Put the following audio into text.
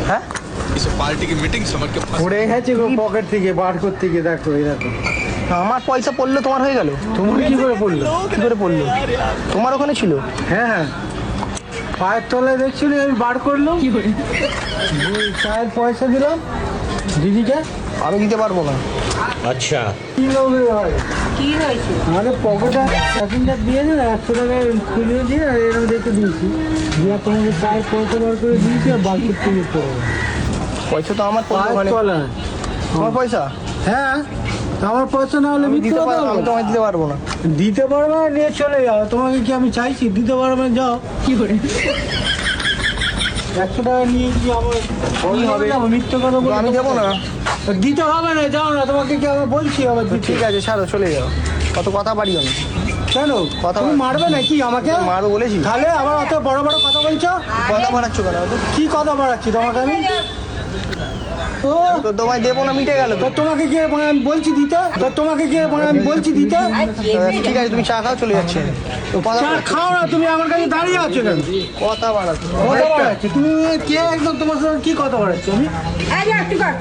হ্যাঁ इसे पार्टी की मीटिंग समझ के फंस পড়ে গেছে গো পকেট থেকে বার করতে গিয়ে, দেখো এই দেখো। আমার পয়সা পড়লো তোমার হয়ে গেল? তোমার কি করে পড়লো? কি করে পড়লো? তোমার ওখানে ছিল? হ্যাঁ হ্যাঁ, পায়ের তলায় দেখছিলি আমি বার করলাম, চায়ের পয়সা দিলাম দিদিকে। আমি দিতে পারবো না। अच्छा কি লোভে হয়? কি হয়েছে? আমাদের পকেটে প্যাসেঞ্জার দিয়েছে না, 100 টাকা খুলে দিয়ে আর এরকম দেখে দিয়েছি, দিয়ে তোমাকে চায়ের পয়সা বার করে দিয়েছি আর বাকি তুমি পড়বে পয়সা তো আমার পড়লো পায়ের ওখানে। তলায়। তোমার পয়সা হ্যাঁ, আমার পয়সা না হলে আমি মিথ্যে দিতে কথা পারবো, আমি বলো। তোমায় দিতে পারবো না। দিতে পারবে না, নিয়ে চলে যাও। তোমাকে কি আমি চাইছি দিতে পারবে না? যাও। কি করে? 100 টাকা নিয়ে কি আমার কি হবে? যাবো? মিথ্যে কথা বলে আমি দেবো না। দিতে হবে না, যাও না। তোমাকে কি আবার বলছি আবার দিতে? ঠিক আছে ছাড়ো, চলে যাও। কত কথা বাড়িও না। কেন কথা তুমি মারবে নাকি আমাকে? মারবো বলেছি? তাহলে আবার অত বড় বড় কথা বলছো? কথা বাড়াচ্ছ কেন? কি কথা বাড়াচ্ছি তোমাকে আমি? ও, তো তোমায় দেবো না, মিটে গেল তো। তো তোমাকে কি আমি বলছি দিতে? তো তোমাকে কি আমি বলছি দিতে? ঠিক আছে তুমি চা খাও, চলে যাচ্ছে। তো কথা চা খাও না, তুমি আমার কাছে দাঁড়িয়ে আছো কেন? কথা বাড়াচ্ছ। কথা বাড়াচ্ছি তুমি? কে একদম তোমার সঙ্গে কি কথা বাড়াচ্ছি আমি? এই যে একটু কর।